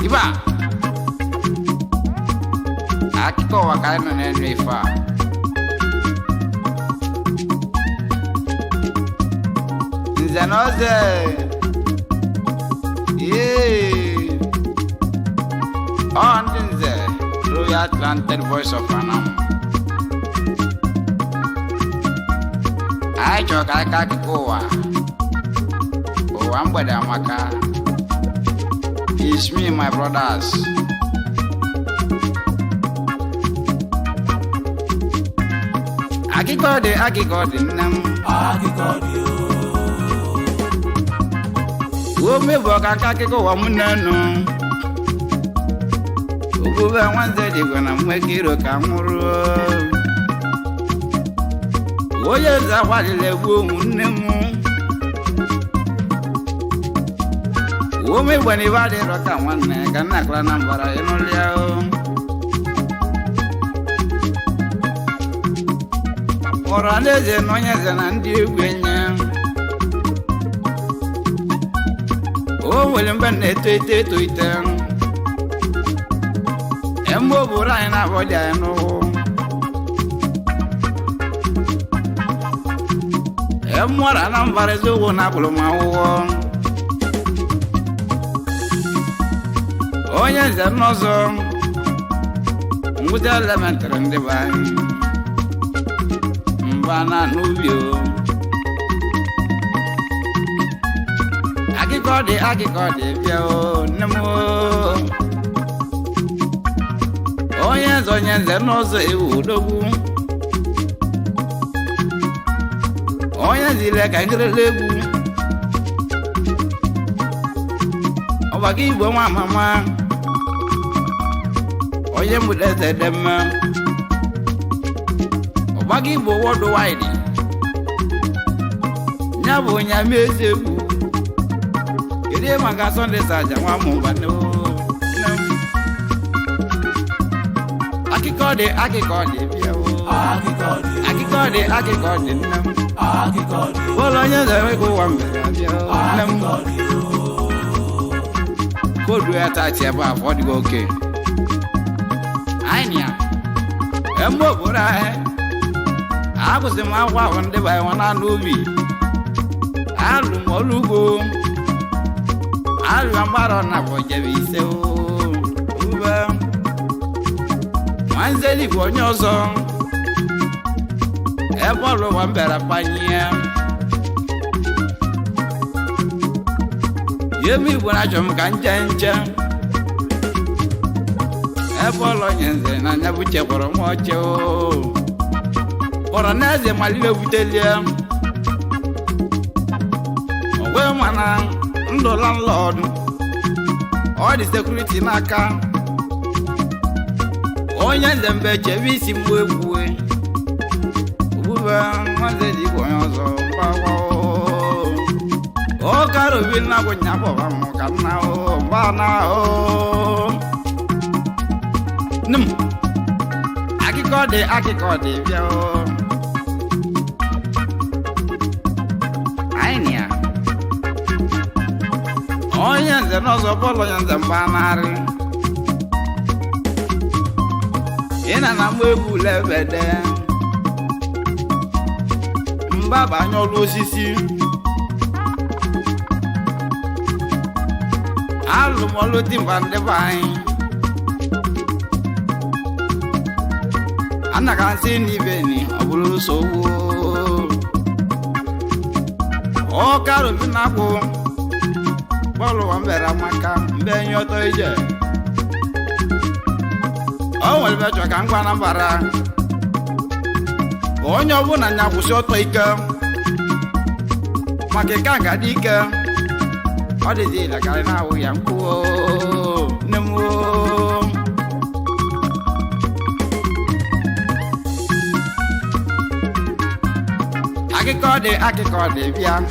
Iba akiko wakana nene ifa Nzanoze On Nze Royal Planted Voice of Anam I choke akikowa Wambada maka It's me my brothers Akikode nam Akikode O me boka kakiko wa munanu Ogbube Nzedigwe na mwekiro kamuru Oye za walile wo munemu O me bwani vale roka wane kana kla nambara enoliao Oraneze nonyeze na ndi egwenye O wele mbane toite Embo bura ina bodia eno Emora nambare zo na kuluma wo Onye ze nozo Ngude elementary ndi bani Mbana nubio Akikode bia o nemo Onye ze nozo ewu dogu Onye zile ka ngirelegu Obagi igbo nwa mama Onye mudeze dema Obagi igbo worldwide Nyabo nyamezegu Kede manga sonde saja nwa mumbano Akikode bia o Akikode nam Wolo nyeze ko wambere bia o nam Kodu ya tachi eba afọdụ gị oke Anya Embo bụra Agụsị m akwa ahụ ndị bụ anyị nwana n'ubi Alụ m olugo Alụ mgbara na bụ jebe ise ube Nzedigwe onye ọzọ Ebe ọlụ wa mbere panye Yemi igbo na-achọ m ka nche Ebe ọlọ nyenze na anya buche kwọrọ m oche Kpọrọ n'eze malile butelie Ogwe mana ndụ landlord Ọ dị security n'aka Onye nze mbe chebe isi mgbu egwue Ogbube Nzedigwe onye ọzọ mgbawa O karo bi na go nyabo ba mo kana o ba na o Num Akikode bia o Ainia Onye nze nozo bolo nze mbanari Ina na mwebu levede Mbaba nyolu osisi Alụ mọlụ timba ndị anyị Anaghị asị n'ibe ni ọ bụrụ nsogbu Ọ karụ bi na-akwụ Bọọlụ wa mbere maka mbe enyi ọtọ ije Ọ nwere bechọ ka ngwa na mbara Onye ọbụla nya kwụsị ọtọ ike Maka ike a ga-adị ike Ọ dịzi ile karị na-awụ ya mkpụọ nne m Akikode bịa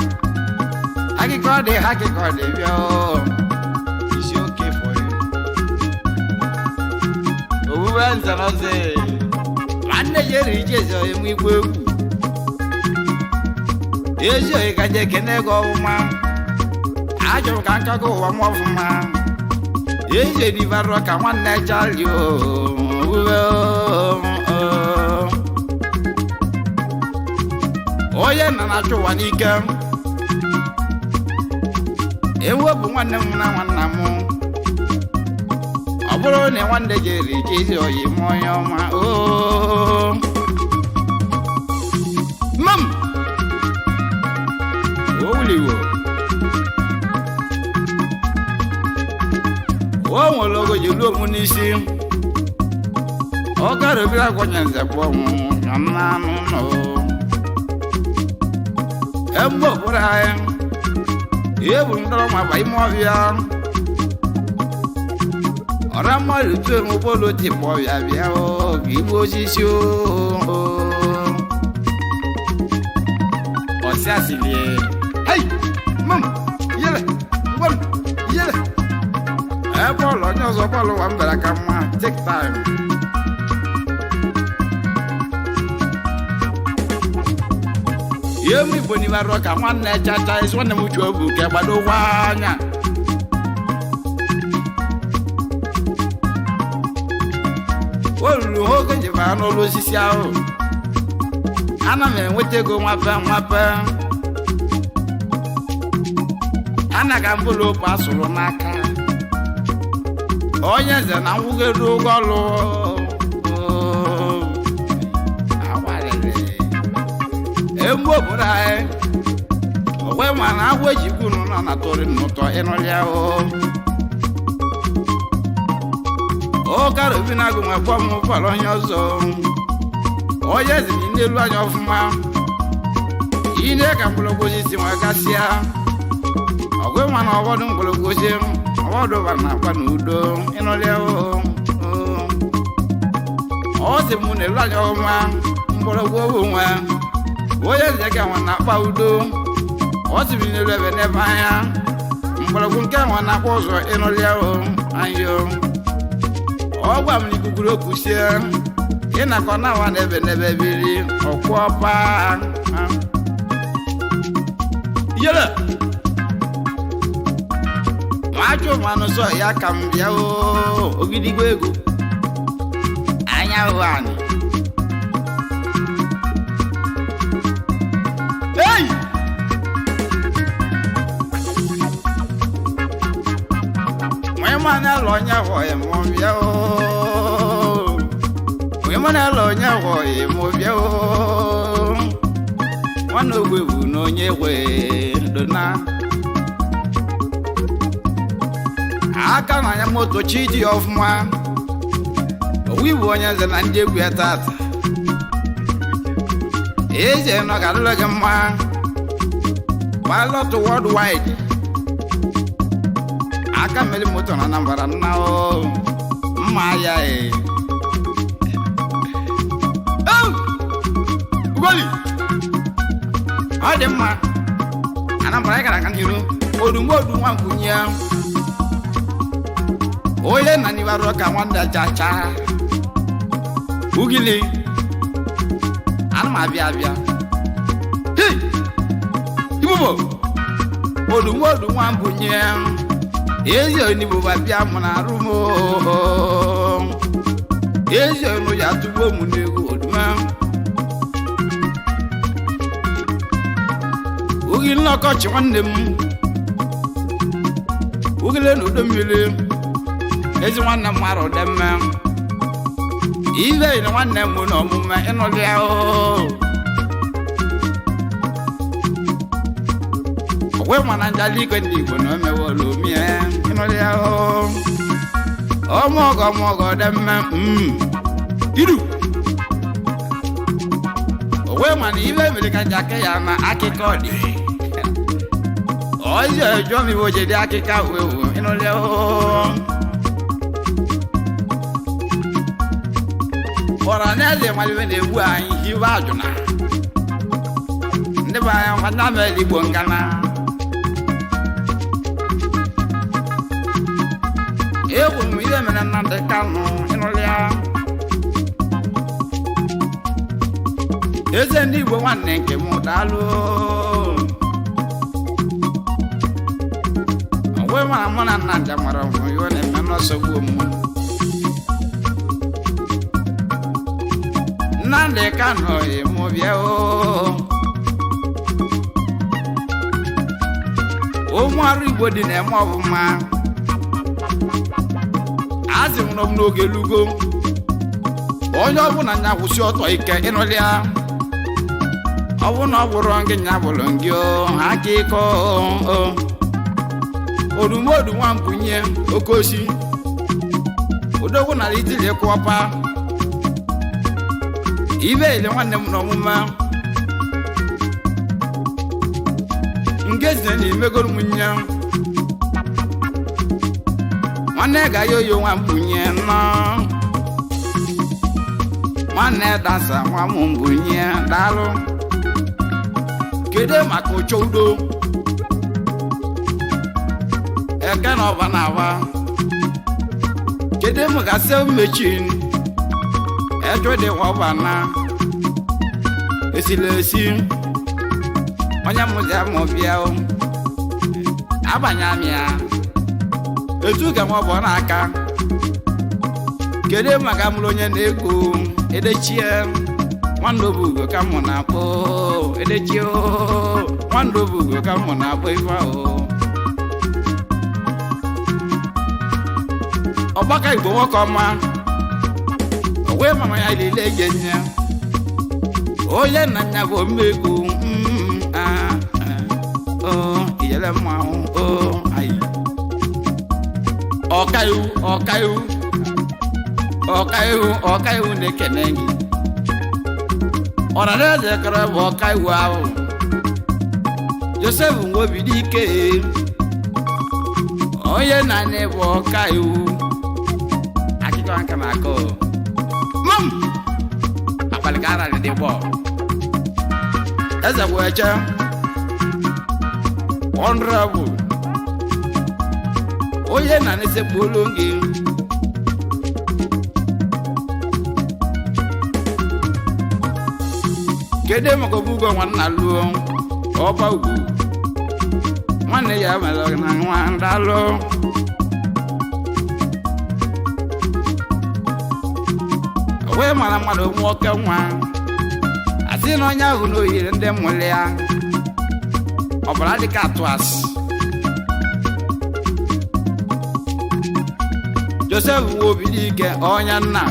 Akikode bịa Isi oke for you Ogbube Nzedigwe Nwanne jere ijezo emu igwe egwu Ezi oyi kaje kene ego ọfụma Ajọ ka nkago ụwa m ọfụma Eje di varro ka nwanne Charlie oye na na-achụ ụwa n'ike ewepụ nwanne m na nwanna m ọ bụrụ na nwanne jere ije oyi m onye ọma mam owuliwo o nwere ogo ji luo m n'isi ọ gara obere agwanye nze bụ ọnwụ na mmanụ nọ emgbe okporo anyị ihe bụ ndọrọ ma ba ime ọbịa ọra mmadụ tụọ m ụgbọelu tipụ ọbịa bịa oge igbu osisi ọsịasịlie hei mam yele ngwa yele bọọlụ onye ọzọ bọọlụ wa mbara ka mma take time ihe m igbo n'ime arụ ka nwanne chacha isi nwanne m uche obu ka gbado ụgwọ anya o ruru oge njebara n'ụlọ osisi ahụ ana m enweta ego nwape ana ka mbụlụ opu asụrụ n'aka onye nze na nwugoro ụgwọ ọlụ emgbe obodo anyị onwe ma na agwa ejikwu nọ na tori n'ụtọ ịnụrịa gara obi na-agụ nwa gwa m ụkwara onye ọzọ onye eze dị n'elu anya ọfụma ine ka mgbọrọgwụ osisi nwa gasịa ọgwe ma na ọbọdụ mgbọrọgwụ osisi ọbọdụ bara na akwa na udo ịnụrịa ọ sị m n'elu anya ọfụma mgbọrọgwụ obu nwa onye eze ka nwa na-akpa udo ọ sị m n'elu ebe n'ebe anya mgbọrọgwụ nke nwa na-akpa ụzọ ịnụrịa anya ọgwa m n'ikukuru okwusie ịnakọ na awa n'ebe n'ebe biri ọkwọpa yele nwachụ mmanụ sọ ya ka m bịa ogidigbo ego anya hụ anyị ei onye ma na-alụ onye hụghị m bịa onye ma na-alụ onye hụghị m bịa nwanne ogbe bụ na onye gwe dona aka na anya moto chi dị ọfụma owu bụ onye nze na ndị egwu ya tata eze nọ ga alụlụ gị mma pilot worldwide aka mmeri moto na Anambra nna mma ya ugoli ọ dị mma Anambra gara aka n'iru odumgbodu nwa nkwunye onye na niwarụ ka nwanda chacha ugili ana m abịa ibubo odumgbodu nwa mbunye ezi onigbo babịa mụ na arụ m ezi onu ya tugbo m n'egwu oduma ogi nnọkọchị nwanne m ogile na udo mmiri ezi nwanne m mara ụdị mma ibe na nwanne m na ọmụme ịnụlị ahụ ogwe mana njali ike ndị Igbo na omewolu omie ịnụlị ahụ ọmụọgọ dị mma iru ogwe mana ibe mere ka njake ya na akịka ọ dị ozi ọjọọ m ibo jede akịka wewu ịnụlị ahụ ọra n'eze nwaliwe na-egbu anyị hiwe ajụna ndị bụ anya nwanne amel Igbo ngana egwu m ihe mere Nnamdi Kanu ịnụlịa eze ndị Igbo nwanne nke m daalụ we mara mụ na Nnamdi mara ọmụ iwe na-eme n'ọsọgbuo mụ Nnamdi Kanu emu bịa ụmụ ọrụ Igbo dị na-eme ọbụma azị m n'oge lugo onye ọbụla nya kwụsị ọtọ ike ịnụlịa ọ bụ na ọ bụrụ gị nya bụrụ gị aka ịkọ odumodu nwambunye oke osi odogwu na itili kwọpa ibe ile nwanne m n'ọmụma ngezi na imegoro m nya nwanne ga-ayo yo nwambunye nọ nwanne dansa nwambunye daalụ kedu maka ụchọ udo eke na ọba na-awa kedu maka sel mechin ejo dị ọba na esila esi onye mụzi amụ bịa abanye amịa etu ga nwa ọbọ n'aka kedu maka mụrụ onye na-ego edechie nwanne obugo ka mụ na-akpọ edechie nwanne obugo ka mụ na-akpọ ife ahụ ọgbaka Igbo nwoke ọma owe mama ya ilile ejenye onye nna nya bụ mmegbu iyele mmanwụ ayi ọkaiwu na-ekene gị ọranaeze kere bụ ọkaiwu ahụ Joseph Nwobidike onye na-anya bụ ọkaiwu akịkọ aka na-akọ akpalika ara dị bọ eze bụ eche honorable onye na-esekpu olu gị kedu maka obugo nwanna lụọ ọba ugwu nwanne ya mere na nwa ndalụ wee mara mmadụ nwoke nwa asị na onye ahụ na oyiri ndị mụrụ ya ọbara dịka atụ asị Joseph Nwobidike onye nna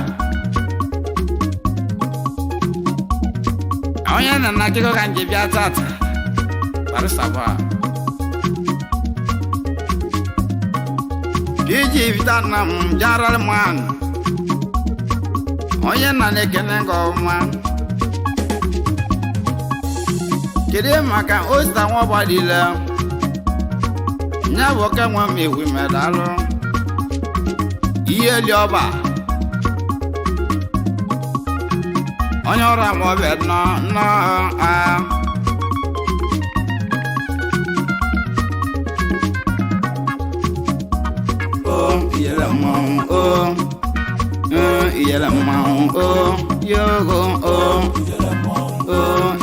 na akịkọ ka nje bịa tata barịsaba iji bita nna m jaral man onye nna na-ekene gị ọma kedu maka osta nwa ọgbadile nya bụ oke nwa m ewu medalụ ihe eli ọba onye ọrụ amaọbịa nọ a iyele mmanwụ iyele mmanwụ yogo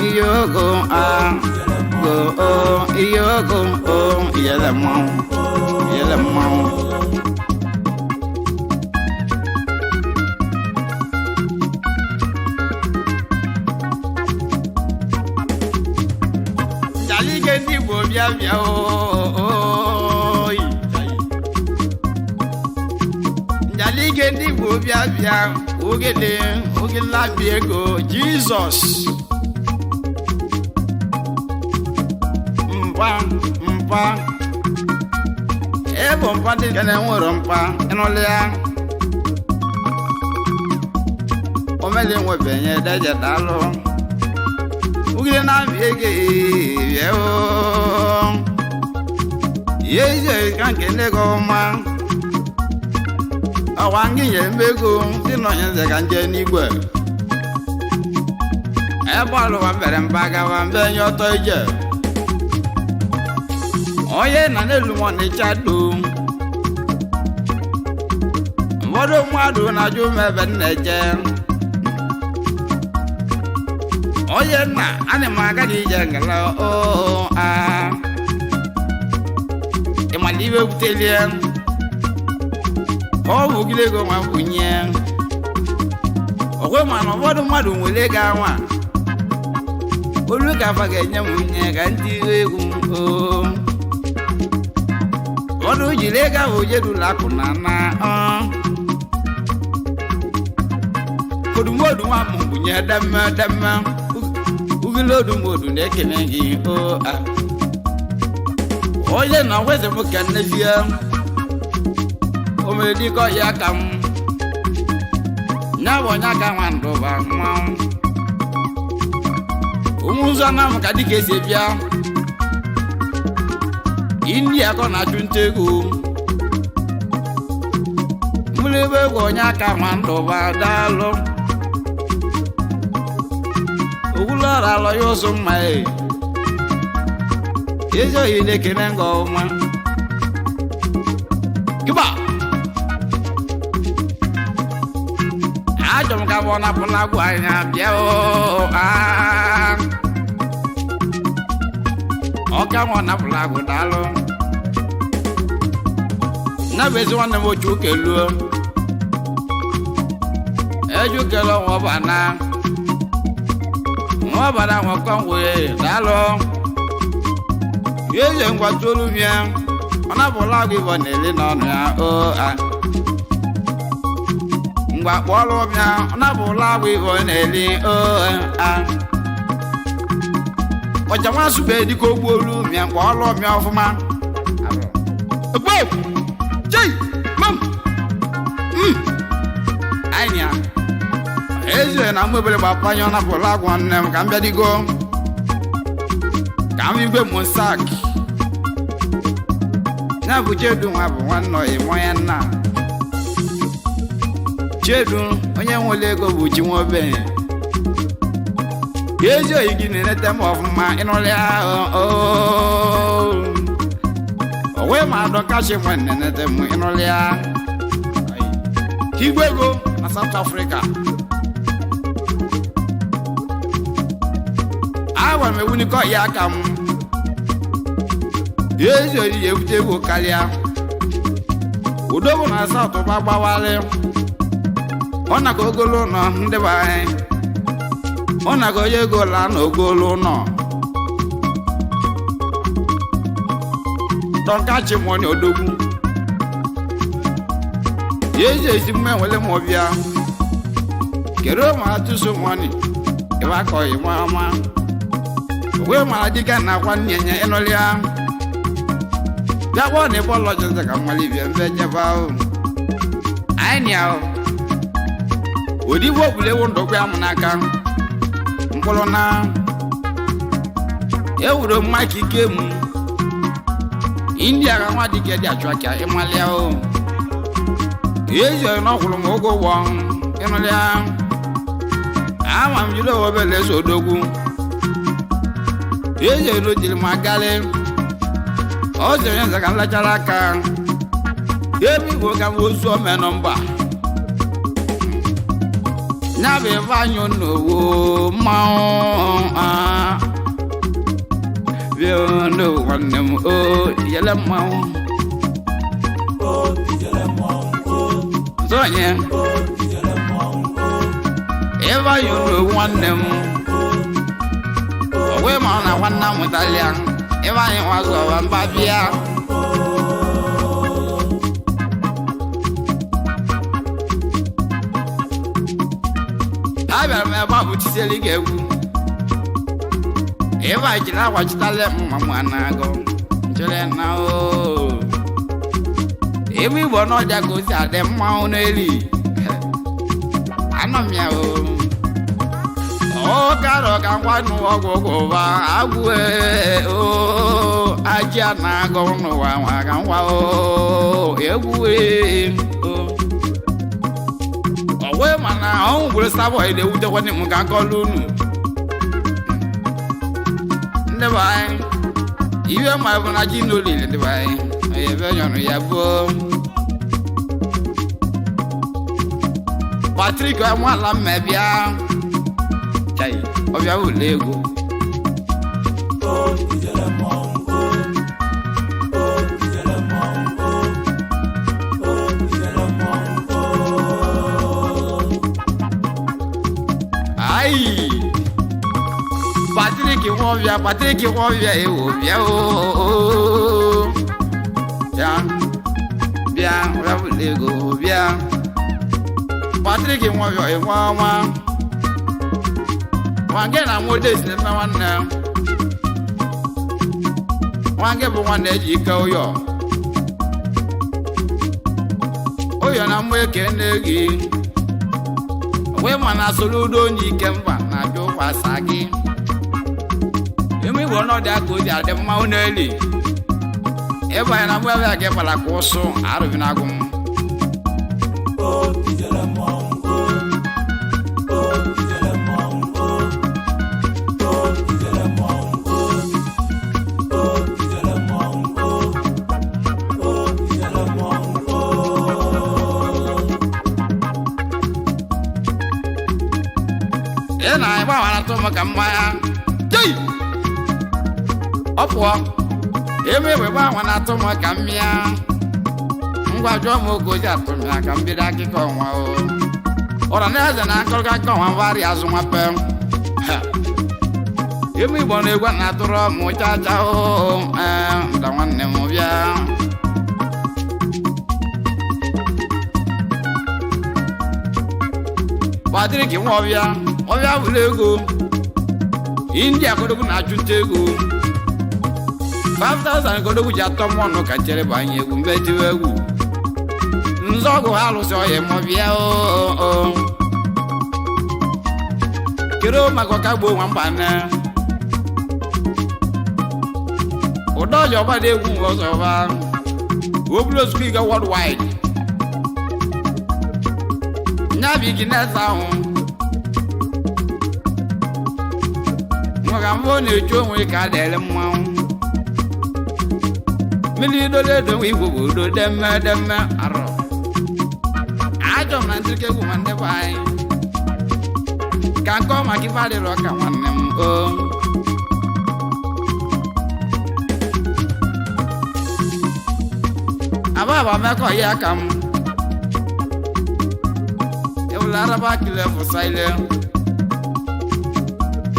iyogo a iyogo iyele mmanwụ Jalige ndị Igbo bịa bịa oyi Jalige ndị Igbo bịa bịa ogede labi ego Jizọs mpa ebo mpa dị ka na-enwero mpa ịnụlị ya omele nwebenye deje dalụ ugide na-abị ego ihe ize ka nke ndị gị ọma ọwa ngị nyere mmego dị n'onye nze ka nje n'igwe ebe ọlụwa mbere mba gawa mbe nye ọtọ ije onye na n'elu mọnịcha do ụfọdụ mmadụ na-ajụ m ebe m na-eje onye nna ana m aga ije ngala ịmali ibe butelie ọ bụ gile ego ma bunye ogwe ma na ụfọdụ mmadụ nwere ego anwa olu ka afa ga-enye m nwunye ka ndị egwu ọdụ jiri ego ahụ jedula akụ na na odumodu nwa m bunye demme ugile odumodu na-ekene gị onye na weze m ka nnezie o mere dịka ya ka m nya bụ onye aka nwa ndụba mmanwụ ụmụ ụzọ na m ka dịka esi bịa ndị akọ na-achụ nta ego mụrụ ebe egwu onye aka nwa ndụba daalụ ogwulọra alọ ya ụzọ mma ezi oyi na-ekene nga ọma kiba ajọ m ka bụ napụ na-agwụ anya bịa ọka nwa napụla agwụ daalụ na bụ ezi nwanne m ochu keluo eju kele ọnwa ọbana nwa ọbana nwekọ nwee daalụ eze ngwatolu bịa ọ napụla agwụ ịbọ na-ele n'ọnụ ya ngwa kpọọlụ bịa ọ napụla agwụ ịbọ na-eli ọja nwa asụbe dịka ogbuolu mịa kpọọlụ bịa ọfụma anya eze na mmebere gbapanye ọ napụla agwụ nne m ka m bịa digo ka m igwe m sak ya bụ Chedu nwa bụ nwanne ịmụ ya nna Chedu onye nwere ego bụ chi nwa obenye ezi oyi gị na-enete m ọfụma ịnụlị ahụ owe ma adọ kachi nwe na-enete m ịnụlị ahụ igwe ego na South Africa agwa m ewunikọ ya aka m ezi oyi ya ebute ego karịa udogwu na South ba gbawalị ọ na-ka ogolo ụlọ ndị be anyị ọ na-ka onye ego laa na ogolo ụlọ dọkachi mọni odogwu ezi ezi mme nwere m ọbịa kere ma atụso mọni ebe akọghị nwa ọma ogwe mara dịka na akwa nyenye ịnụlịa bịa gbọọ na ebe ọlọjọzọ ka mmali bịa mbe nyebe ahụ anyị ahụ odigbo ọbụla ewu ndọkwa ya mụ n'aka mkpụrụ na ewuro mmaika ike m india ka nwa dike dị achụ aka ịmalịa o ezi oyi n'ọkwụrụ m oge ụgwọ ịnụlịa ama m jiri obele so odogwu ezi oyi n'ojiri m agalị ọ zere nza ka m lachara aka ebe igbo ka m ozu omenọ mba nyabụ ebe anyụ n'owo mmanwụ bịa n'owo nwanne m yele mmanwụ zonye ebe anyụ n'owo nwanne m owe ma ọ na nwanna mụtalịa ebe anyị nwazụ ọba mba bịa abịara m ebe a bụ tiseli ga-egwu ebe a jiri agbachitala mma m na-agụ nchere na ebe igbo n'ọja ka o si adị mmanwụ n'eli anọ m ya karọ ka ngwanụ ọgwụ gụba agwụ aji a na-agụ n'ụwa nwa ka ngwa egwu owe mana ọnwụ gwere sabọị na-ewutekwana m ka akọlụ unu ndị be anyị ihe ma bụ na ji n'olili ndị be anyị onye ebe nyọrọ ya bụ Patrik amụala mmebịa ọbịa ụlọ ego Wovia Patrick Wovia Wovia Bien Bien Ravulego Bien Patrick Wovia Wama Wange na modest na wana Wange bu wana ejika oyo Oyo na mweke negi We mana soludo njike mba na jo kwasagi Emi wono da ko dia de ma oneli Eba na mwe ya ke pala koso aru binagum Oh tijela mongo Oh tijela mongo Oh tijela mongo Oh tijela mongo Oh tijela mongo Ena iba wana to makamaya Jai Opwa Eme beba wana to makamia Ngwa jo mo goja to mi akambira ki ko wa o Ora na za na ko ka wa vari azuma pe Eme bo na egwa na toro mo cha cha o da wanne mo bia Patrick Wovia Wovia bulego India kodogu na chutego 5,000 kodogu jato mono kachere banye gumbeti wegu Nzogo halu soye Wovia Kiro makokagbo wambane Odojo bade gu osoba Woblo speaker worldwide Nabi kinesa Mwagambo ne chomwe ka dele mwa Mili do le do wi wo do dem aro Ajo man tike ku man de bai Kan ko ma ki vale ro ka wanem Aba me ko ya kam Laraba kile for silent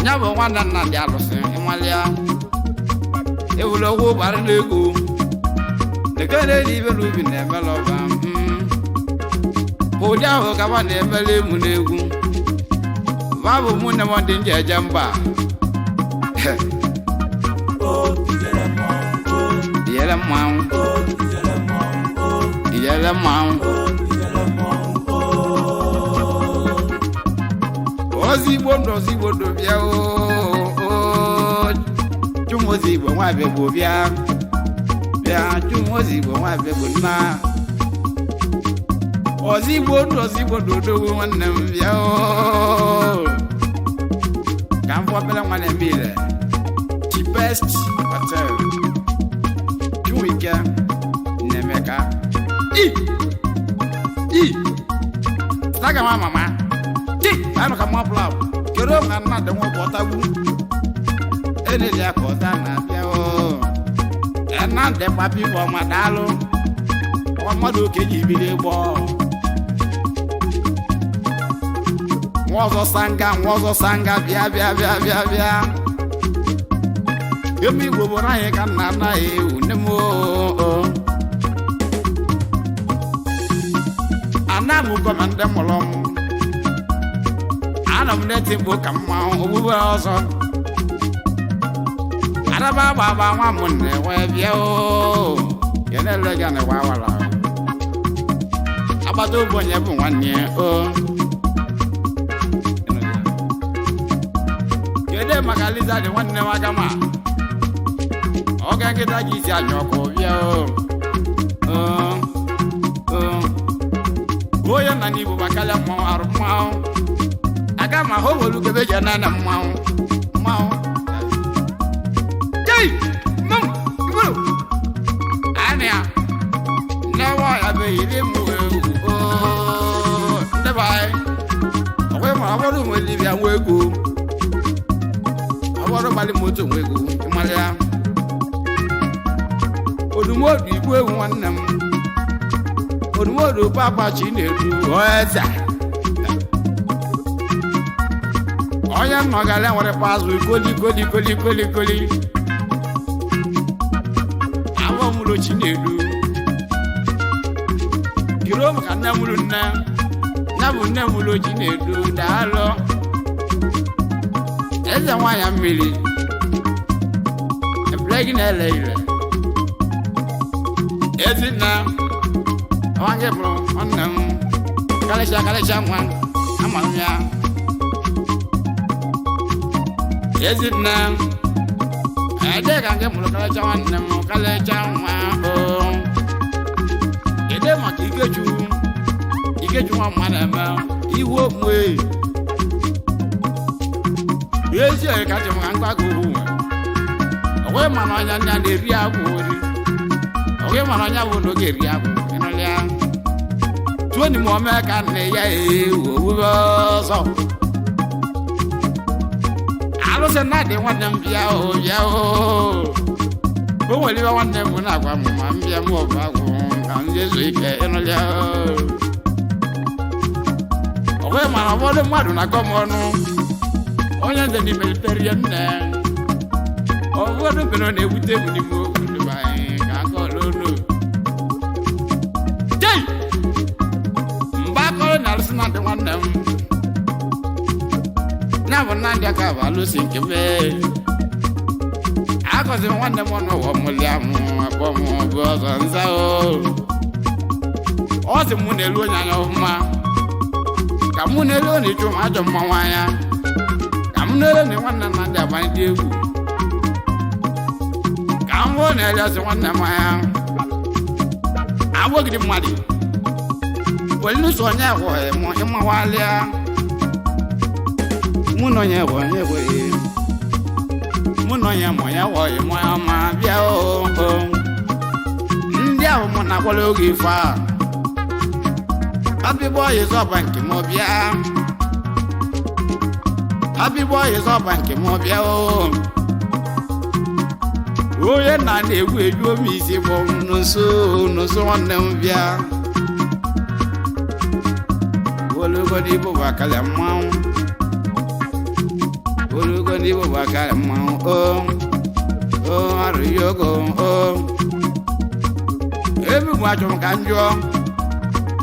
Nyabo wanda na dia lose imalia Ewulo wo bar lego Le kare di be lu bi ne meloba Boja ho ka ba ne mele mu legu Babu mu ne mo din je jamba Oh tijela mongo Diela mam Oh tijela mongo Diela mam Oh tijela mongo Ozigbo bia o Tumozigbo nwa be bo bia Bia tumozigbo nwa be bo na Ozigbo do nwanne m bia o Kampo pele nwanne mbile Cheapest hotel Chuika Nemeka Saga mama Ano kama plan kero na de won botagu ene ya ko ta na te o ena de papi wo madalo o modu keji bi le gbo wozo sanga bia Yemi go bona ye kan na e unemo Anamu ko mande molom Anam neti bo kama Ogbube ozo Araba baba wa munne we bia o Yene lega ne wa wala Abado bonye bu nwanne o Kede magaliza de nwanne wa gama Oga kita ji anyoko bia o Oya nani bu bakala mo arma Agama ho wolu kebe jana na mau Hey mam bro Ania Nawa ya be ile mu Nebai Owe ma aboru mo libia wego Aboru bali moto wego Imalia Odumodu igwe nwannem Odumodu papa Chinedu Oeza onye nnọgara nwere pazụ koli abụọ mụrụ Chinedu kiro maka nne mụrụ nne ya bụ nne mụrụ Chinedu daalụ eze nwanyị mmiri ebule gị na-ele ire ezinna nwange bụrụ nwanne m kalịcha nwa amara m ya ezinna ede ka nke mụrụ kalịcha nwanne m kalịcha nwa ede maka Ikechu nwa mma na-eme iwu okwe ezi oyi kacha m ka mgbago ohu nwe onwe mana ọnya nya na-eri agwụ ori onwe mana ọnya bụ n'oge eri agwụ ịnụlịa tuo ni m ome ka nne ya owuwe ọzọ alụsị na-adị nwanne m bịa o nwere iwe nwanne m na-agwa m ma m bịa m ọbụ agwụ ka m jezu ike ịnụlịa onwe mana ụfọdụ mmadụ na-akọ m ọnụ onye nze n'ime litere nne ụfọdụ mgbe na-ewute m n'ime obodo anyị ka aka ọlụlụ jei mgbe akọrọ na alụsị na ndị nwanne m ya bụ na ndị aka bụ alụsị nke mee akọzi m nwanne m ọnụ ụwa mụlịa m akpọ m bụ ọzọ nza ọ sị mụ na-elu onye anya ọfụma ka mụ na-elu ọ na-echu m ajọ mmanwụ anya ka m na-elu na nwanne na ndị agbanye dị egwu ka m hụ na-ele ọsị nwanne m anya agbọgide mmadụ weli n'ụsọ onye ekweghị m ịmawalịa mụ na onye ekweghị mụ na onye mụ ya ekweghị m ya ma bịa ndị ahụ mụ na-akwala oge ife a abịbọ ọyịzọba nke m bịa abịbọ ọyịzọba nke m bịa onye na-egwu eju ome isi bụ n'ụsọ nwanne m bịa ologodo ibu bụ akala mmanwụ ologodo ibu bụ akala mmanwụ arụyogo ebe bụ achọ m ka m jụọ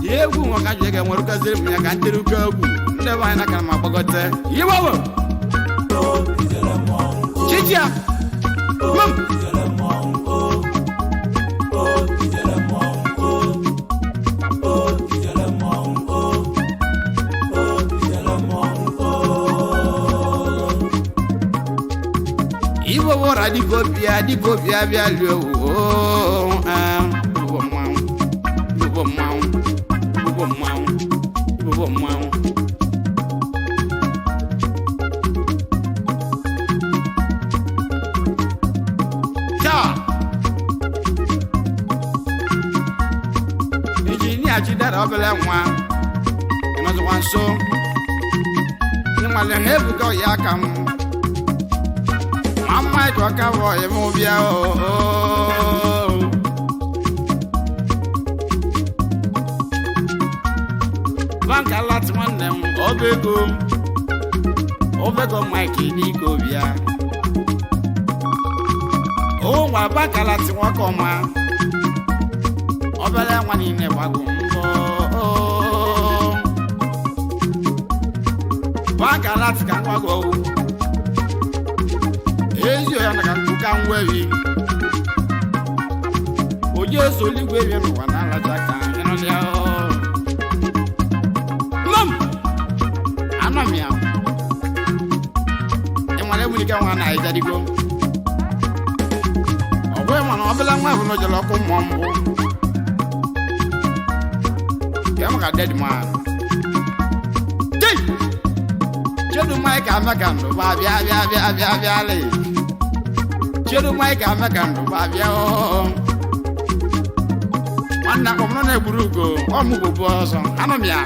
ihe egwu nwa ka jụọ ga nwere kaziri m ya ka ntiri uke egwu ndị bụ anyị na kara m agbagote iwewo chichia Ibo wora dikopia bia lio Bubo Ta Engineer chidara obele nwa Enozo wanso Ni male hebu ko yakam Mama ito kawo emu bia Banka lati nwanne m obego Mike n'iko bia o nwa banka lati nwako ma obele nwa niile gbago mbọ banka lati ka gbago ezi ya na ka nkuka nwewi oje soligwe bi no na alaja ka eno ya Anamia enwale mu ka nwa na Nzedigwe ogwe ma na obela nwa bụ no jelo ko mmombo ya maka dead man dey jedu mai ka maka ndo ba bia le jedu mai ka maka ndo ba bia nwanna ko no na egburugo o mu gobo ọsọ Anamia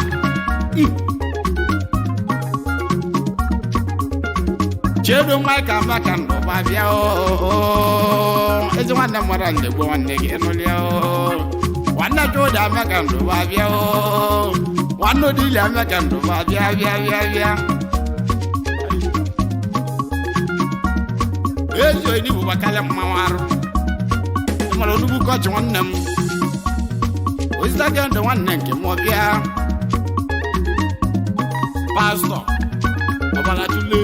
Jedo Mike maka ndo ba bia ezi nwanne mara ndegbo nwanne gị enulia nwanne Joda maka ndo ba bia nwanne Odile maka ndo ba bia ezo ni bụ bakala mmanwụ arụ mara onugbu kọchị nwanne m ozita gị ndụ nwanne nke m ọbịa pastọ ọbalatule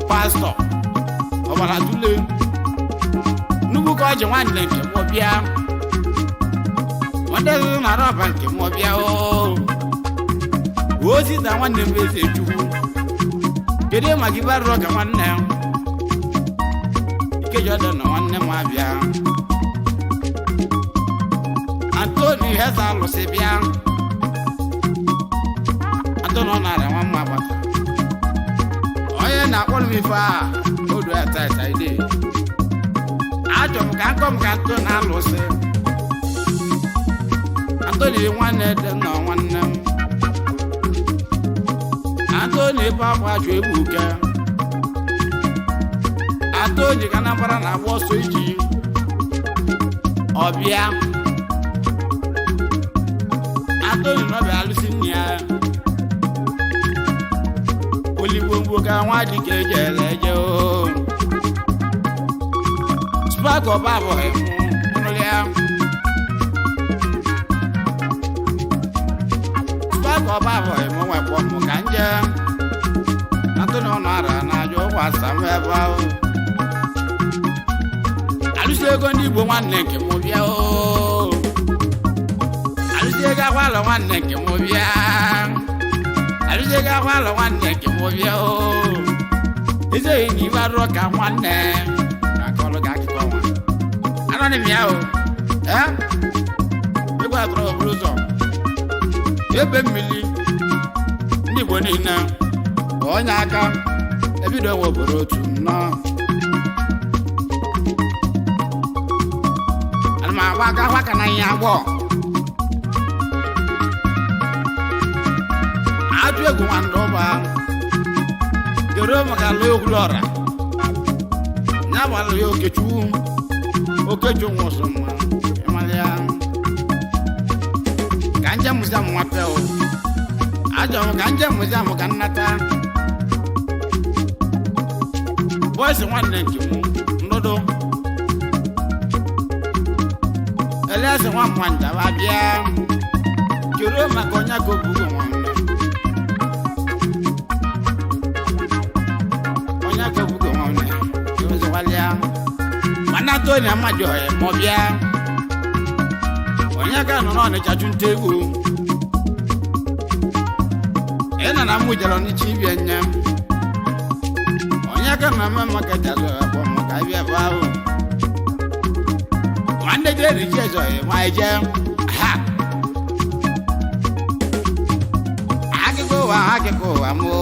pastọ ọbalatule nnukwu kọchị nwanne nke m ọbịa nwanne gị na rọba nke m ọbịa ozita nwanne m eze chukwu kedu maka ibe arụrụ ka nwanne ya Ikejodo na nwanne m abịa Antoni heza alụsị bịa Antoni ọ nara nwa mma gbata onye na-akpọrọ m ife a odu ya taịta ide ajọ m ka nkọ m ka Antoni alụsị Antoni nwanne dị na nwanne m Antoni ebe akwa ajọ egbuke Antoni ka na mbara na agba ọsọ iji ọbịa Antoni n'ọbịa alụsị nne ya oligbo ka nwa dịka ejere eje spak ọba abụghị mụ ya spak ọba abụghị mụ nwekwa mụ ka nje Antoni ọ nara na ajọ ụkwa sam ebe ahụ alụsị ego ndị Igbo nwanne nke m bịa alụsị ego akwalọ nwanne nke m bịa alụsị ego akwalọ nwanne nke m bịa ezeghị na iwe arụọ ka nwanne ka akọlụ gị akụkọ nwa anọghị m ya egwu atụrụ ọbụrụ ụzọ ebe mmiri ndị Igbo niile onye aka ebido nwe obodo otu nnọọ agwa ka na ihe agbọ ajụ egwu nwandụ ụba gere maka alụ ogwuru ọra ya bụ alụ ya okechu nwụsụ mma ịmara ya ka nje muziam nwape ajọ m ka nje muziam ka nnata bọịsị nwanne nke m ndụdụ Elias nwa mwanja wabịa kiro maka onye ka obugo nwanne onye ka obugo nwanne yozo walịa mana Antoni amadi oye mọbịa onye ka nọ n'Ọnịcha chụnta egwu ịna na mụ jere Ọnịcha ibia nya onye ka na mme maka jazọ akpọ maka abịa bụ ahụ Nwanne dị eri jezo ma eje ha akụkọ ụwa mụ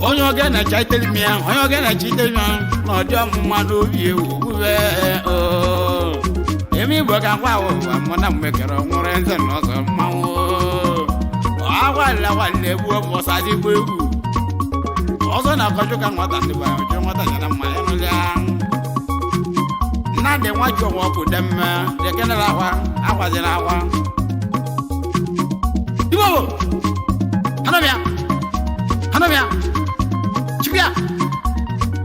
onye oge na-echa itelimi ya onye oge na-echa itelimi ya na ọdị ọmụma n'obi ewu Ogbube eme Igbo ka ngwa ụwa mụ na mmekere nwụrụ nze na ọzọ mmanwụ agwalile egbu ọbọsa dịgbo egwu ọzọ na-akọjụ ka nwata ndị bụ ọjọọ nwata nyere mmanya n'ụlọ ya nnadị nwa ji ọnwa ọkụ dị mma dekenere akwaziri akwa Igbo hanọbịa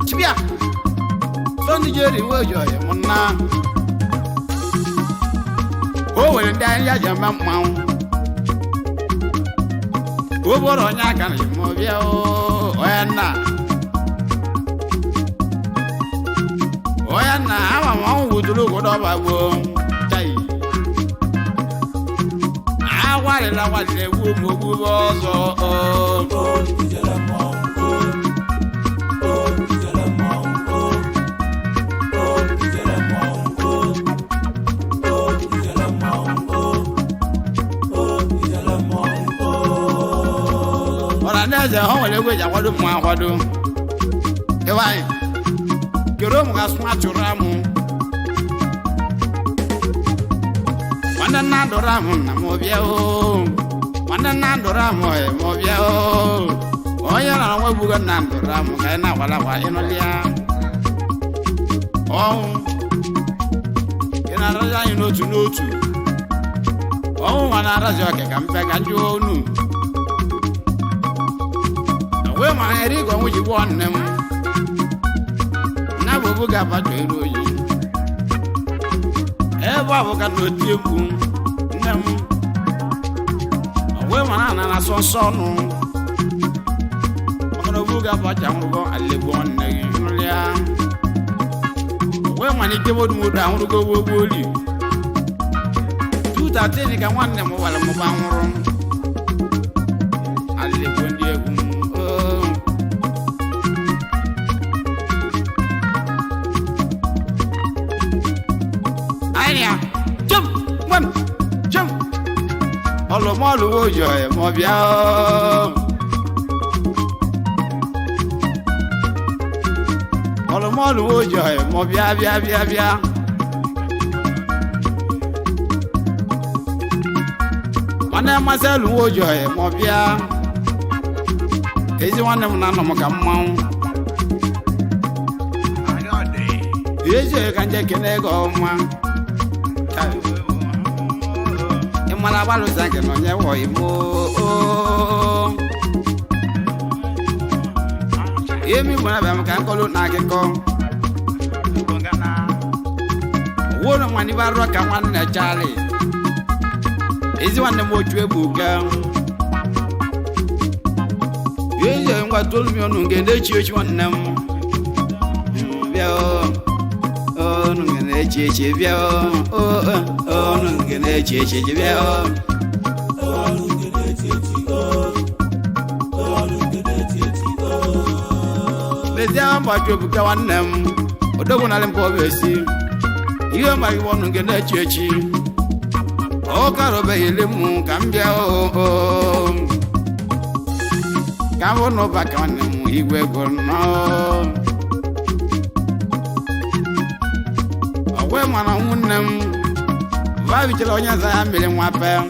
chibịa sọndị jeri nwe oji ọya mụ nna o nwere ndị anyị ya ji eme mmanwụ Oboro onye aka na ime ọbịa onye nna ama m ọnwụ wudoro obodo ọba gboo tai agwarịla egwu m Ogbube ọzọ Ọraneze ha nwere egwu eji akwado mma akwado ịwanyị kero m ga-asụ achụrụ amụ nwanne nna ndụrụ amụ nna m ọbịa nwanne nna ndụrụ amụ ma ọbịa onye nara nwa egbugo nna ndụrụ amụ ka anyị na-agwalakwa ịnụlị ya ọnwụ ị na-arụzi anyị n'otu Oh, one other joke, come back and you know. Where my head is going, you want them. Now we will get back to you. Ever will get to you. Where my Anna son. I'm going to get back to I live one again. Where my neighbor would down to go with you. 2:30 can one them while I'm around. I live one day. Jump, one, jump. All of my little joy, Mobia. All of my little joy, Mobia, via, via, via. Mana myself, would joy, Mobia. Is one of them, none of them come. Yes, you can take an egg of man. Malabalu sanke no nye wo imo. Yemi mwana ba mkan kolo na keko. Wono mwani ba roka mwana chale. Ezi wane mo chwe buka. Yeye ngwa tolu mi onu ngende chichi wane mo. Bio. Oh, nungene chichi bio. Oh, nungene chichi bio. Oh, nungene chichi oh. Oh, nungene chichi oh. Bezia mbacho buka wanem. Odogo na lempo besi. Iyo mari wonu ngene chichi. O karobe ilemu kambia oh. Kawo no baka wanem igwe gono. We mana wunem va bichelo onya za mbele mwape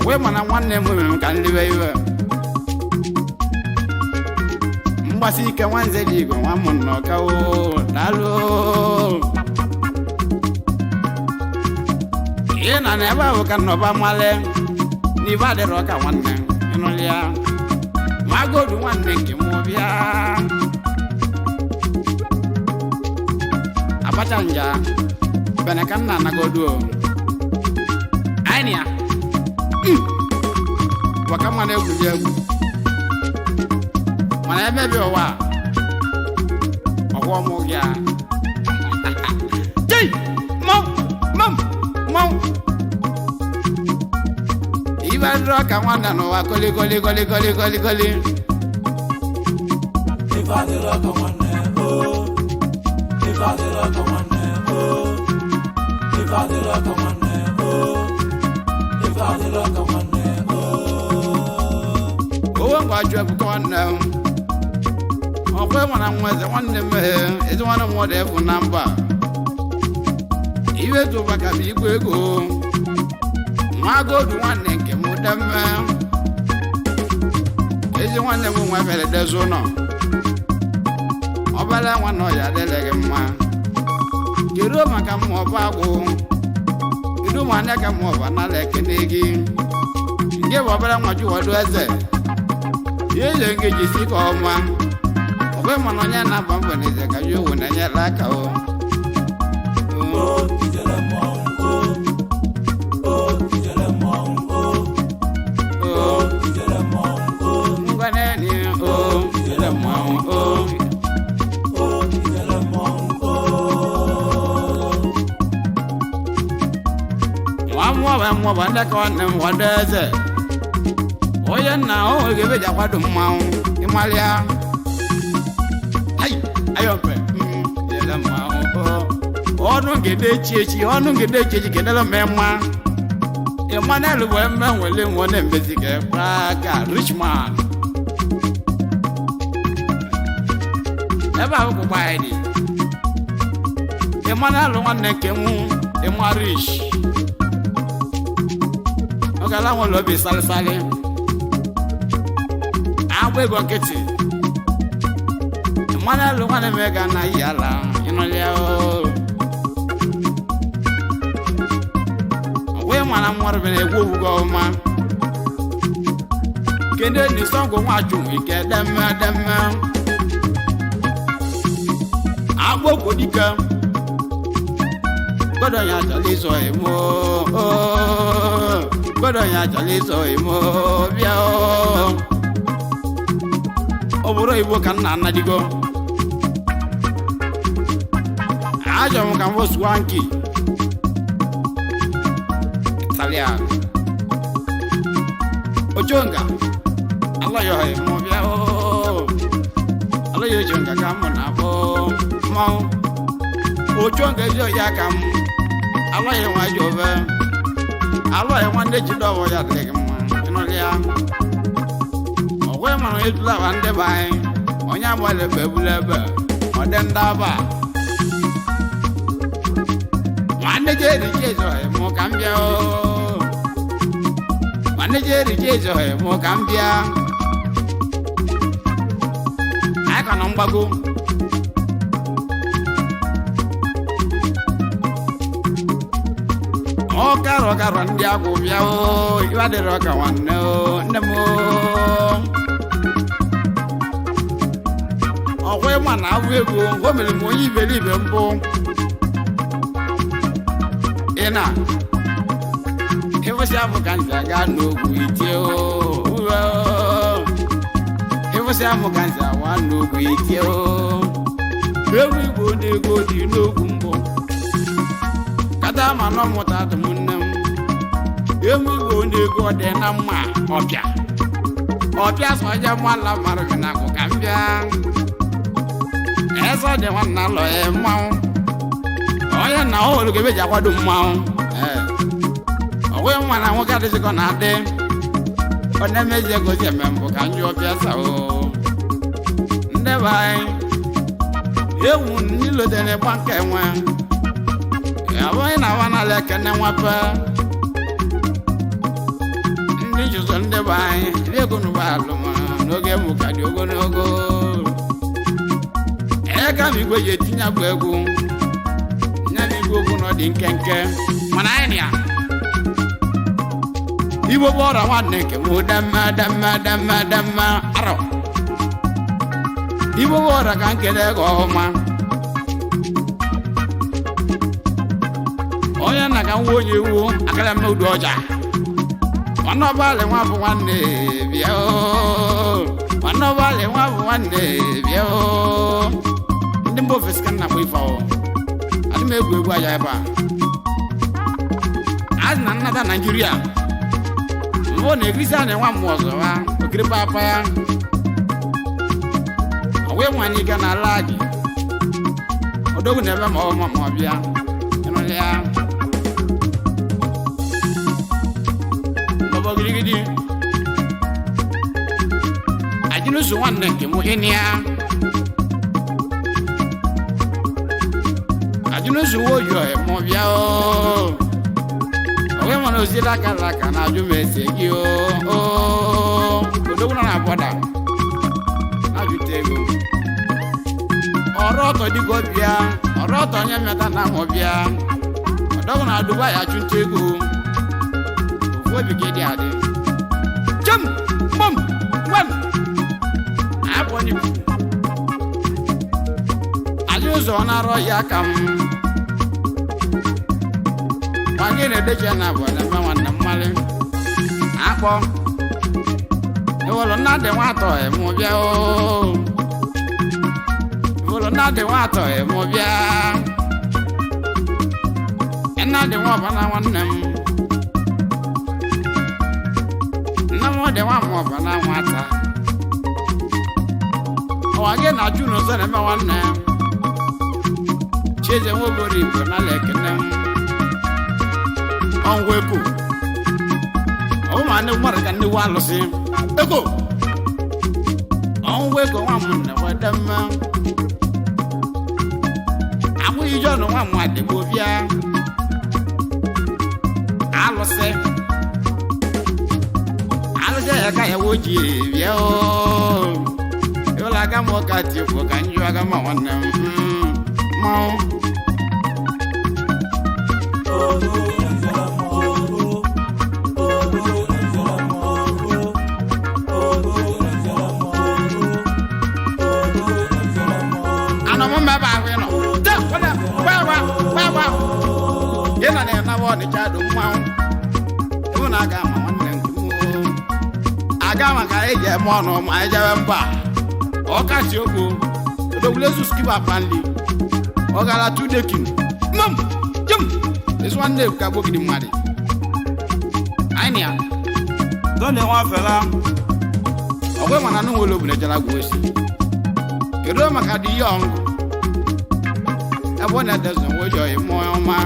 we mana wanne mu kan liwe iwe mbasi ke wanze digo wamunno kawo dalo yena ne ba kan no ba male ni va de roka wanne enolia magodu wanne ke mo bia Batanja Benakanna Nagodo Ania Wakamane Gujabu Mana bebe wa Mogia Jay Mom Even rock and one no goli If I did rock and one oh. If I did rock on one oh, if I did rock on one oh, if I did rock on one oh. Go and watch your con now. Or when I was one is one of whatever number. Even to back a big go. My go to one neck and more than is the one that won't have a desert. Obala wano ya delege mwa Jiro maka mwa bago Idu mwane ka mwa wana leke negi Nge wabala mwa juwa duweze Yeye nge jisi kwa oma Obe manonya na bambo nize ka yu unenye laka o Oh, tijele mongo Oh, tijele mongo Oh, tijele mongo Mwaneni oh, tijele mongo Mwa banda kwa na mwadeze Oya na o gebe jakwa dumau Imalia Ay ayompe Yela mau Onu ngede chechi kedela mema Emana luwe wele mwone mbezike Praka Richman Eba huku baidi Emana luwe nekemu Ema rich Ogala won lo bi sale Agbe go keti Mana lo wana mega na yala ino le o mana nwere bene egwu go ma kende ni songo nwaju ike demme agboko dika gbọ́dọ̀ yan jale so emo gbọ́dọ̀ yan jale so emo bia o oboro ibo kan na anadigo ajo mo kan wo swanki Italian ojonga Allah yo emo bia o Allah yo jonga kam na bo mo ojonga yo ya kam Allah ya wa jove Allah ya wande jido wo ya de mo ino ya owe ma no edula wande bai onya bole bebulebe odenda ba wande je ri jeso e mo kambia o wande je ri jeso e mo kambia aka no mbago karo ndị agwụ bịa o iwa dịrị ọka nwanne o nne m ọkwa ịma na abụ ego o mere m onye iberibe mbụ ị na ịfụsị afọ ka nji aga n'ogwu itie o ịfụsị afọ ka nji awa n'ogwu itie o ewu igbo na-ego dị n'ogwu mbụ kada ma no mụta atụm nne m ewu igbo na-ego dị na mma ọbịa soja mala mara gị na akụ ka mbịa eso dị nwanna lọ ya mmanwụ onye na ọhụrụ ga ebeji akwado mmanwụ ọgwe mma na nwoke adịzikọ na adị ọ na-emezi egozi eme mbụ ka njụ ọbịa sao ndị be anyị ewu nilotere gba nke nwe abụghị na awa n'ala ekene nwape ndị jụzọ ndị be anyị ndị ego n'ụba alụma n'oge mụ ka dị ogologo ega m igwe ji etinye bụ egwu nye m igwe okwu na ọ dị nkenke mana anyị na ya igbo bụ ọra nwanne nke m demme arọ igbo bụ ọra ka nkele ego ọma onye na ka nwa onye iwu akara m n'udu ọja nwanne ọbalị nwa bụ nwanne bịa nwanne ọbalị nwa bụ nwanne bịa ndị mba ofesi ka nna kpọ ife adị m egwu aja ebe a azị na nnata Naijiria mbụ na-egirisi a na-enwe mmụọ ọzọ ha okiri papa ya ọgwe nwanyị ga na ala gị odogwu na ebe ma ọ bịa ịnụlị ya gidi ajinusu nwanne nke mụ ịnịa ajinusu wojo mụ bịa onwe mana ozila aka na ajụ m ese gị odogwu na bọda ajụta ego ọrụ ọtọ dịka bịa ọrụ ọtọ onye mmeta na ahụ bịa odogwu na Dubai achụnta ego obi gị dị adị jam bom wan abụ onye adị ụzọ na-arọ ya ka m ma gị na-edeche na abụ na-eme nwanne mmalị akpọ ewelu nna dị nwa atọ mụ bịa ewelu nna dị nwa atọ mụ bịa nna dị nwa ọbana nwanne m de wa mo bana nwata o age na ju no so na me wanna cheze wo bori ko na lekene on weku o ma ne mara kan ni wa lo si ego on wego wa mo na wa damma amu ijo no wa mo ade bo bia alo se ya ka ya woji bia yo la ga mo ka ti ko kan ju aga ma wanna mo ọnịcha dị mmanwụ ịbụ na aga ama nwanne nke m aga maka eji eme ọnụ ma anyị jewe mba ọkachi okwu odogwulezu skiba panli ọ gara tudekin mam jem ezi nwanne ka gbogidi mmadụ anyị ya dọle nwa fela ọgwe mana nụ nwere obodo jara gwa osi kedu maka dị ihe ọngụ ebe ọ na-edezo nwojo ịmụ ọma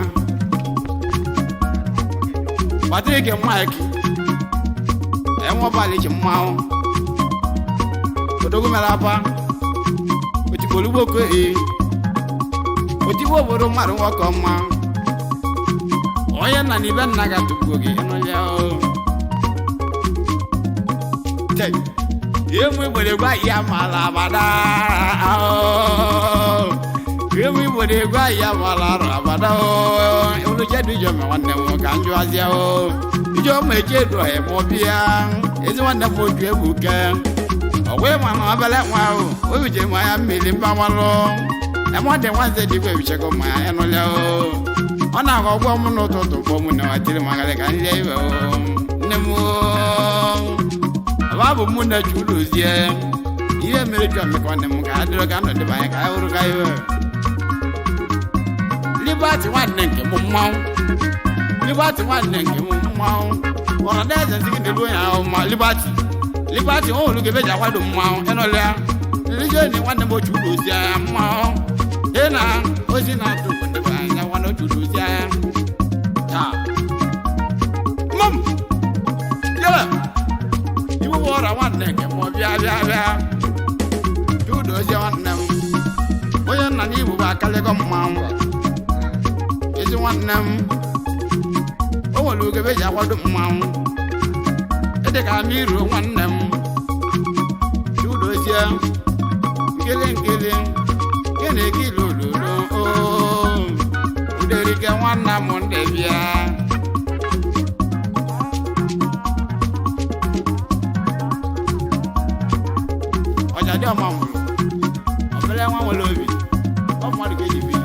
Patrick Mike enwebalị ji mmanwụ odogwu mere apa otigbolu gboko otigbo obodo mmadụ nwoke ọma onye nna n'ibe nna ga-atụkwu gị n'ụlọ emu igbere gwa ya mala abada emu igbere gwa ya mala abada olu jedu ijo me nwanne m ka njụ azịa ijo ma ejedu e mo bịa ezi nwanne m oju ebuke ọgwe ma na obele nwa o je ma ya mmiri mbanwalụ emode nwanze digwe bichego ma ya n'ụlọ ọ na-agọ ọgwọ m n'ụtụtụ kpọ m na watiri magara ka nri iwe nne m babu mụ na chudozie ihe mere jọ mmekọ nne m ka adịrọ ka nọ dịba anyị ka anyị hụrụ ka iwe Liberty nwanne nke m mmanwụ Liberty nwanne nke m mmanwụ ọrụ na eze ndị gị onye ahụ ma Liberty o hụrụ gebe ji akwado mmanwụ ịnọlịa nlijeni nwanne m ochu dozie mmanwụ ị na ozi na-atụ ndịba anyị na nwanne ochu dozie ya mam yala iwu ọra nwanne nke m bịa chudozie nwanne m onye nna n'Igbo bụ akalịgo mmanwụ ezi nwanne m o nwere ugebe ji akwado mmanwụ edịka m iruo nwanne m chudozie nkele gịnị gị lololo uderike nwanne m ndị bịa ọjadị ọma mụrụ obere nwa nwere obi ọ mmadụ ga-eji bi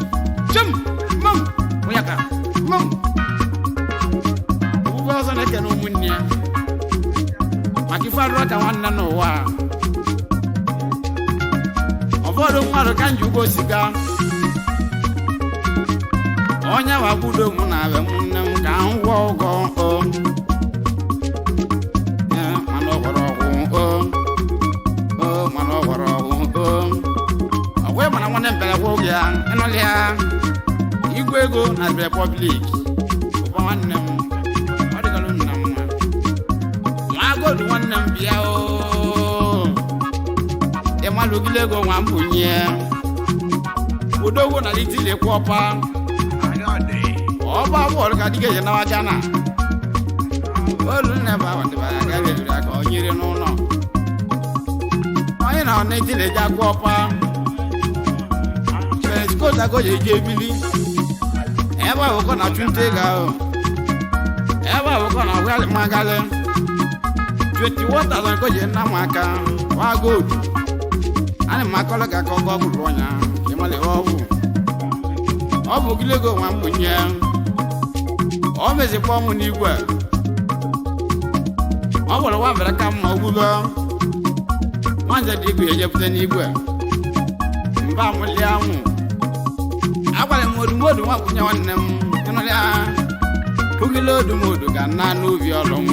chim mam onye ka mam ọbụbụ ọzọ na-ekene ụmụnne ya maka ife adụrọ ka nwanne n'ụwa ụfọdụ mmadụ ka nji ugbo siga onye wakwudo mụ na abịa nne m ka m gwọ ụgwọ mana ọ gwọrọ ọgwụ ọgwụ mana nwanne mbere gwa oge ya ịnụlị ya igwe ego na republic ụba nwanne m ọ dịgalụ nna m nwa agodu nwanne m bịa ịmalụ gile ego nwa mbunye udogwu na litile kwọpa ọba bọọlụ ka dịga eje nawa Ghana olu nnebe ahụ dịbara aga leliri aka o nyere n'ụlọ onye na ọna etile je akwọpa kotago je je bili ebe ahụ kọ na chunte ego ahụ ebe ahụ kọ na ọgwa magale 21,000 ko je nna m aka wa gold ani makọlọ ka ka ọgọ bụrụ ọnya ịmali ọ bụ gilego nwa mbunye ọ mezikwa ọmụ n'igwe ọ gwara nwa mbere ka mma Ogbube nwanze dị igwe ejepụta n'igwe mba mụli anwụ agwara m odumodu nwa mbunye nwanne m ịnụlịa pụgile odumodu ga nna n'ubi ọrụ m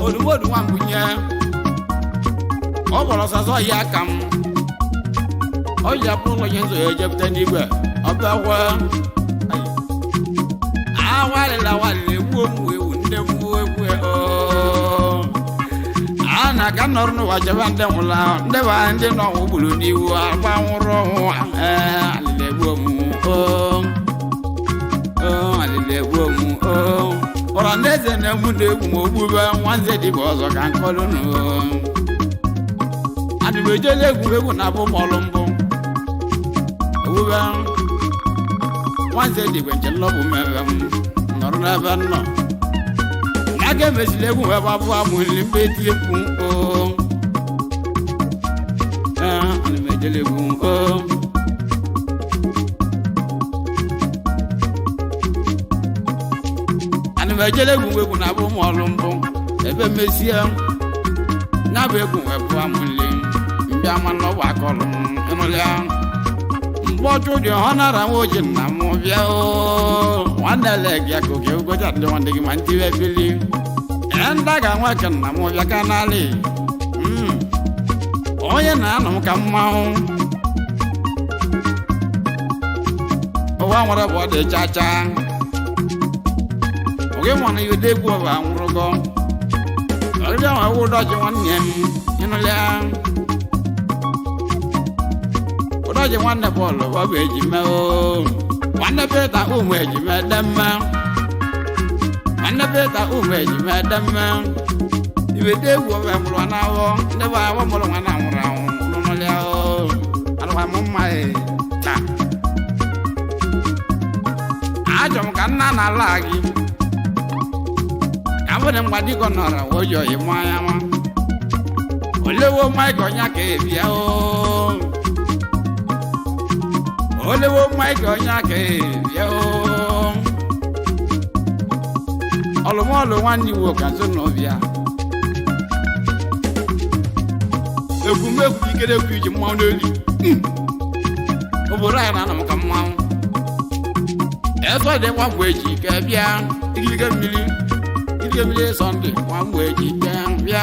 odumodu nwa mbunye ọ gbọrọ ọsọsọ ya aka m ọ ji apụ ụlọ nye nzo ya ejepụta n'igwe ọbịakwa awalịla egbuo m ewu ndị mgbuo ekwe a na-aga nọrụ n'ụwa chebe ndị nwụla ndị ba ndị nọ gburu n'iwu agba nwụrụ ọnwụ alịla egbuo m ọrọ ndị eze na-egbu na-egwu ma Ogbube nwanze dịbụ ọzọ ka nkọlụ nụ adịbejele egwuregwu na abụ mọlụ mbụ Ogbube nwanze dịbụ nche nlọbụ mmebe m nọrọ n'ebe nnọ aga mesile egwu wee gbapụ amụli mbe eti ekwu ana m ejele egwu ana m ejele egwu na abụ m ọrụ mbụ ebe mesie na bụ egwu wee bụ amụli mbe ama n'ọbụ akọrọ ịnụlịa mgbe ọchụ dị ọ nara m oji nna m bịa nwanne leg ya ka oge ụgọcha ndị nwanne gị ma ntiwe bili ndị ga nwa ka nna m bịa ka n'alị onye na-anọ m ka mmanwụ ụwa nwere bụ ọ dị chacha oge mwana ya ụdị egwu ọba nwụrụgo ọrịbịa nwa ewu ụdọji nwanne m ịnụlịa ụdọji nwanne bọọlụ ọ bụ ejime nwanne peta ụmụ ejime demme nwanne peta ụmụ ejime demme iweta egwu ọba mụrụ n'ahụ ndị bụ ahụ mụrụ nwa na nwụrụ anwụ n'ụlọlịa arụkwa m mma taa ajọ m ka nna na-ala gị ka mbụ dị mgba dịkọ nọrọ oyi oyi mụ anya ma olewo maịka ọnya ka ebia olewo maịka ọnya ka ebia ọlụmọlụ nwanne iwu ka nso n'ọbịa egwumegwu ikere ekwu iji mmanwụ n'elu obodo anyị na-anọ m ka mmanwụ eso dị nwa mgbe eji ka bịa igige mmiri sọnde nwa mgbe eji bịa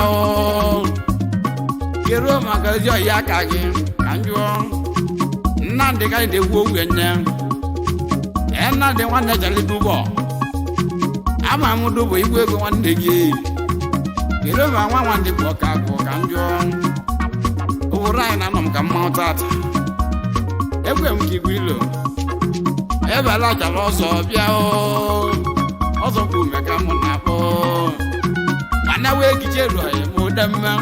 keruo maka ezi ọhịa aka gị ka njụọ Nnamdị ka anyị na-egwu ogwe nne Nnamdị nwanne jali dụbọ ama m dụbọ igwe ego nwanne gị keruo ma nwa nwanne bụ ọka agụ ka njụọ obodo anyị na-anọ m ka mmanwụ tata egwe m ka igwe ilo ebela achara ọzọ bịa ọzọ mkpume ka mụ na-akpọ mana wee giche ruo ya ma ụda mma